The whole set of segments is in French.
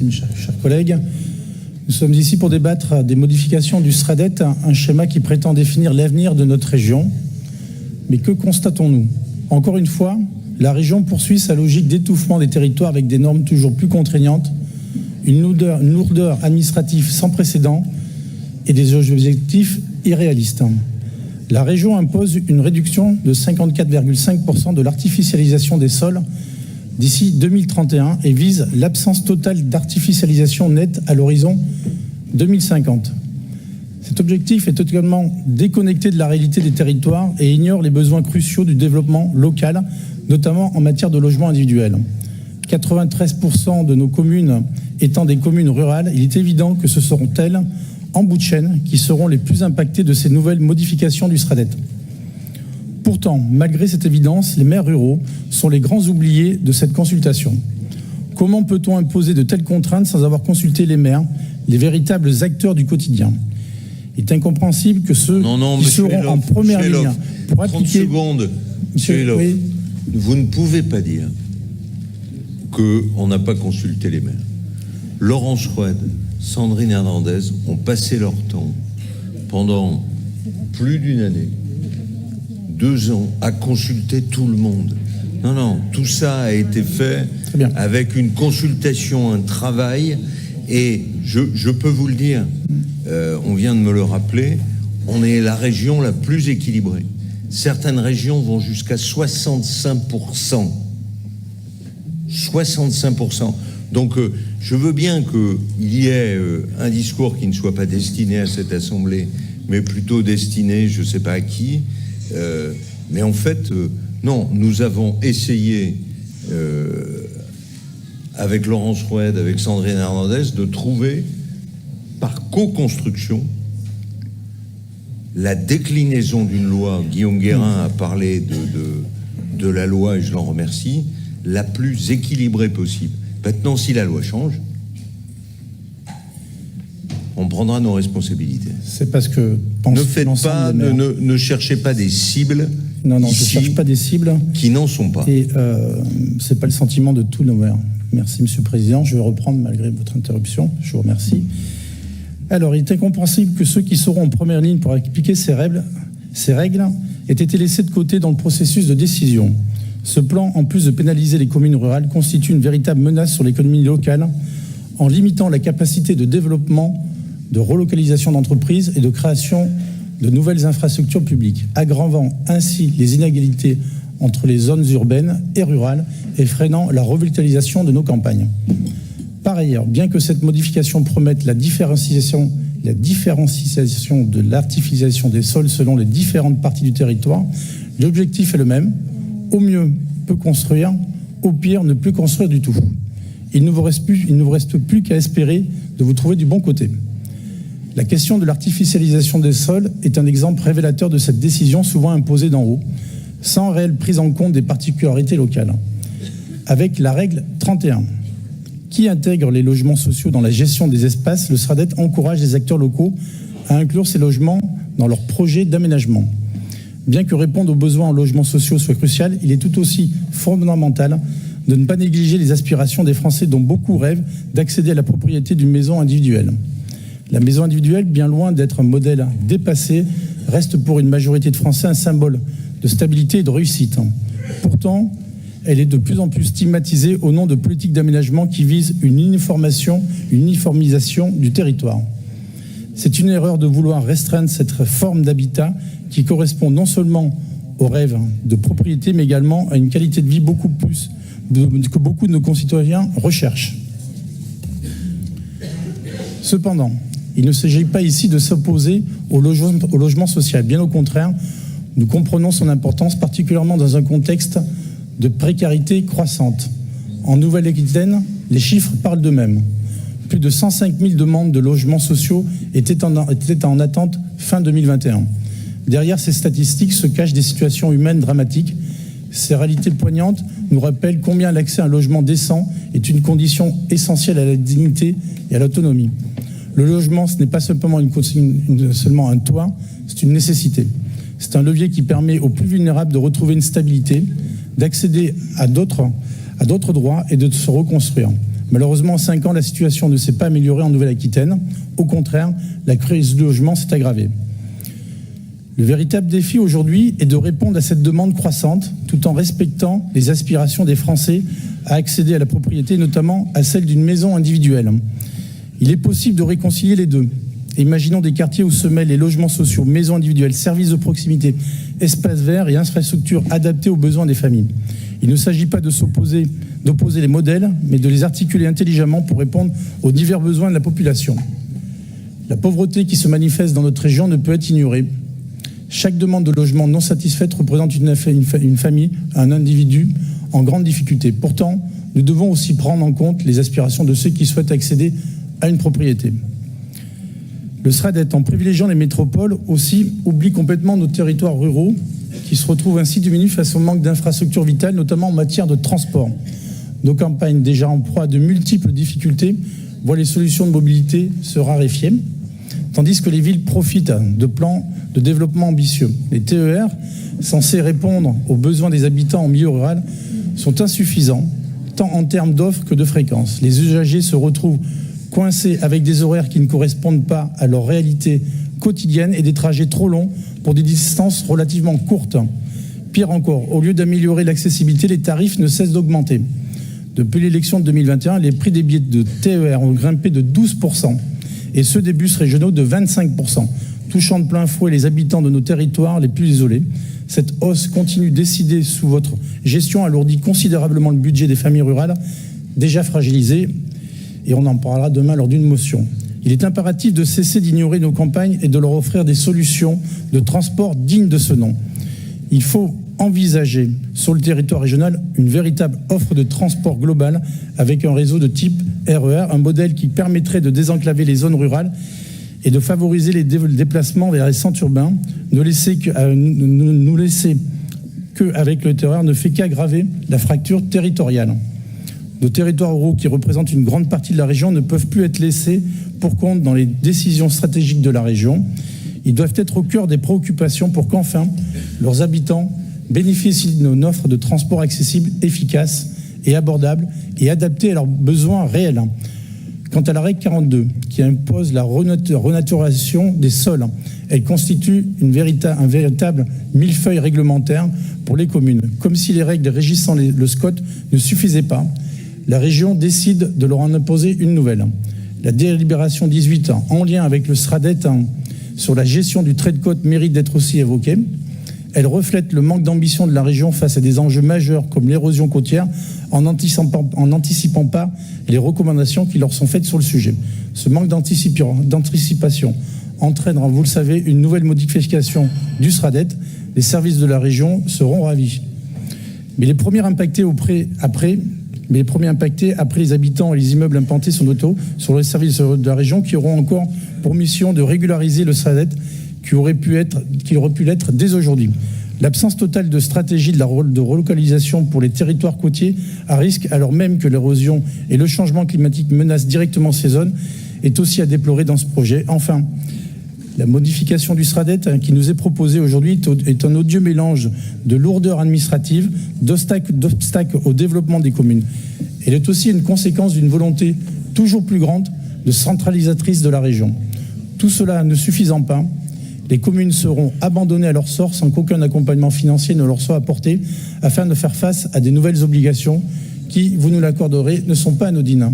Mes chers collègues, nous sommes ici pour débattre des modifications du SRADET, un schéma qui prétend définir l'avenir de notre région. Mais que constatons-nous? Encore une fois, la région poursuit sa logique d'étouffement des territoires avec des normes toujours plus contraignantes, une lourdeur administrative sans précédent et des objectifs irréalistes. La région impose une réduction de 54,5% de l'artificialisation des sols d'ici 2031 et vise l'absence totale d'artificialisation nette à l'horizon 2050. Cet objectif est totalement déconnecté de la réalité des territoires et ignore les besoins cruciaux du développement local, notamment en matière de logement individuel. 93% de nos communes étant des communes rurales, il est évident que ce seront elles, en bout de chaîne, qui seront les plus impactées de ces nouvelles modifications du SRADET. Pourtant, malgré cette évidence, les maires ruraux sont les grands oubliés de cette consultation. Comment peut-on imposer de telles contraintes sans avoir consulté les maires, les véritables acteurs du quotidien? Il est incompréhensible que ceux qui seront en première ligne pour appliquer... 30 secondes, Monsieur Elof. Oui. Vous ne pouvez pas dire qu'on n'a pas consulté les maires. Laurence Roued, Sandrine Hernandez ont passé leur temps pendant plus d'une année, 2 ans, à consulter tout le monde. Non, tout ça a été fait avec une consultation, un travail, et je peux vous le dire, on vient de me le rappeler, on est la région la plus équilibrée. Certaines régions vont jusqu'à 65%. 65%. Donc, je veux bien qu'il y ait un discours qui ne soit pas destiné à cette Assemblée, mais plutôt destiné, je ne sais pas à qui. Mais en fait, non, nous avons essayé, avec Laurence Roued, avec Sandrine Hernandez, de trouver, par co-construction, la déclinaison d'une loi. Guillaume Guérin a parlé de la loi, et je l'en remercie, la plus équilibrée possible. Maintenant, si la loi change, on prendra nos responsabilités. C'est parce que... Ne cherchez pas des cibles. Non, ici, je ne cherche pas des cibles. Qui n'en sont pas. Et ce n'est pas le sentiment de tous nos maires. Merci, Monsieur le Président. Je vais reprendre malgré votre interruption. Je vous remercie. Alors, il est incompréhensible que ceux qui seront en première ligne pour appliquer ces règles aient été laissés de côté dans le processus de décision. Ce plan, en plus de pénaliser les communes rurales, constitue une véritable menace sur l'économie locale en limitant la capacité de développement, de relocalisation d'entreprises et de création de nouvelles infrastructures publiques, aggravant ainsi les inégalités entre les zones urbaines et rurales et freinant la revitalisation de nos campagnes. Par ailleurs, bien que cette modification promette la différenciation de l'artificialisation des sols selon les différentes parties du territoire, l'objectif est le même. Au mieux, peu construire, au pire, ne plus construire du tout. Il ne vous reste plus qu'à espérer de vous trouver du bon côté. La question de l'artificialisation des sols est un exemple révélateur de cette décision souvent imposée d'en haut, sans réelle prise en compte des particularités locales. Avec la règle 31, qui intègre les logements sociaux dans la gestion des espaces, le SRADET encourage les acteurs locaux à inclure ces logements dans leurs projets d'aménagement. Bien que répondre aux besoins en logements sociaux soit crucial, il est tout aussi fondamental de ne pas négliger les aspirations des Français dont beaucoup rêvent d'accéder à la propriété d'une maison individuelle. La maison individuelle, bien loin d'être un modèle dépassé, reste pour une majorité de Français un symbole de stabilité et de réussite. Pourtant, elle est de plus en plus stigmatisée au nom de politiques d'aménagement qui visent une uniformisation du territoire. C'est une erreur de vouloir restreindre cette forme d'habitat qui correspond non seulement au rêve de propriété, mais également à une qualité de vie que beaucoup de nos concitoyens recherchent. Cependant, il ne s'agit pas ici de s'opposer au logement social. Bien au contraire, nous comprenons son importance, particulièrement dans un contexte de précarité croissante. En Nouvelle-Aquitaine, les chiffres parlent d'eux-mêmes. Plus de 105 000 demandes de logements sociaux étaient en attente fin 2021. Derrière ces statistiques se cachent des situations humaines dramatiques. Ces réalités poignantes nous rappellent combien l'accès à un logement décent est une condition essentielle à la dignité et à l'autonomie. Le logement, ce n'est pas seulement un toit, c'est une nécessité. C'est un levier qui permet aux plus vulnérables de retrouver une stabilité, d'accéder à d'autres droits et de se reconstruire. Malheureusement, en 5 ans, la situation ne s'est pas améliorée en Nouvelle-Aquitaine. Au contraire, la crise du logement s'est aggravée. Le véritable défi aujourd'hui est de répondre à cette demande croissante tout en respectant les aspirations des Français à accéder à la propriété, notamment à celle d'une maison individuelle. Il est possible de réconcilier les deux. Imaginons des quartiers où se mêlent les logements sociaux, maisons individuelles, services de proximité, espaces verts et infrastructures adaptées aux besoins des familles. Il ne s'agit pas d'opposer les modèles, mais de les articuler intelligemment pour répondre aux divers besoins de la population. La pauvreté qui se manifeste dans notre région ne peut être ignorée. Chaque demande de logement non satisfaite représente une famille, un individu en grande difficulté. Pourtant, nous devons aussi prendre en compte les aspirations de ceux qui souhaitent accéder à une propriété. Le SRADET, en privilégiant les métropoles, aussi oublie complètement nos territoires ruraux qui se retrouvent ainsi démunis face au manque d'infrastructures vitales, notamment en matière de transport. Nos campagnes, déjà en proie à de multiples difficultés, voient les solutions de mobilité se raréfier, tandis que les villes profitent de plans de développement ambitieux. Les TER, censés répondre aux besoins des habitants en milieu rural, sont insuffisants, tant en termes d'offres que de fréquences. Les usagers se retrouvent coincés avec des horaires qui ne correspondent pas à leur réalité quotidienne et des trajets trop longs pour des distances relativement courtes. Pire encore, au lieu d'améliorer l'accessibilité, les tarifs ne cessent d'augmenter. Depuis l'élection de 2021, les prix des billets de TER ont grimpé de 12% et ceux des bus régionaux de 25%, touchant de plein fouet les habitants de nos territoires les plus isolés. Cette hausse continue décidée sous votre gestion alourdit considérablement le budget des familles rurales, déjà fragilisées, et on en parlera demain lors d'une motion. Il est impératif de cesser d'ignorer nos campagnes et de leur offrir des solutions de transport dignes de ce nom. Il faut envisager sur le territoire régional une véritable offre de transport global avec un réseau de type RER, un modèle qui permettrait de désenclaver les zones rurales et de favoriser les déplacements vers les centres urbains. Nous laisser qu'avec le TER ne fait qu'aggraver la fracture territoriale. Nos territoires ruraux, qui représentent une grande partie de la région, ne peuvent plus être laissés pour compte dans les décisions stratégiques de la région. Ils doivent être au cœur des préoccupations pour qu'enfin leurs habitants bénéficient d'une offre de transport accessible, efficace et abordable et adaptée à leurs besoins réels. Quant à la règle 42, qui impose la renaturation des sols, elle constitue un véritable millefeuille réglementaire pour les communes. Comme si les règles régissant le SCOT ne suffisaient pas, la région décide de leur en imposer une nouvelle. La délibération 18 en lien avec le SRADET sur la gestion du trait de côte mérite d'être aussi évoquée. Elle reflète le manque d'ambition de la région face à des enjeux majeurs comme l'érosion côtière en n'anticipant pas les recommandations qui leur sont faites sur le sujet. Ce manque d'anticipation entraînera, vous le savez, une nouvelle modification du SRADET. Les services de la région seront ravis. Mais les premiers impactés après les habitants et les immeubles implantés sur les services de la région qui auront encore pour mission de régulariser le SRADET qui aurait pu l'être dès aujourd'hui. L'absence totale de stratégie de relocalisation pour les territoires côtiers à risque, alors même que l'érosion et le changement climatique menacent directement ces zones, est aussi à déplorer dans ce projet. Enfin, la modification du SRADET qui nous est proposée aujourd'hui est un odieux mélange de lourdeur administrative, d'obstacles au développement des communes. Elle est aussi une conséquence d'une volonté toujours plus grande de centralisatrice de la région. Tout cela ne suffisant pas, les communes seront abandonnées à leur sort sans qu'aucun accompagnement financier ne leur soit apporté afin de faire face à des nouvelles obligations qui, vous nous l'accorderez, ne sont pas anodines.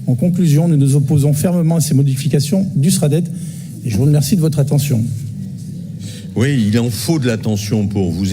En conclusion, nous nous opposons fermement à ces modifications du SRADET et je vous remercie de votre attention. Oui, il en faut de l'attention pour vous.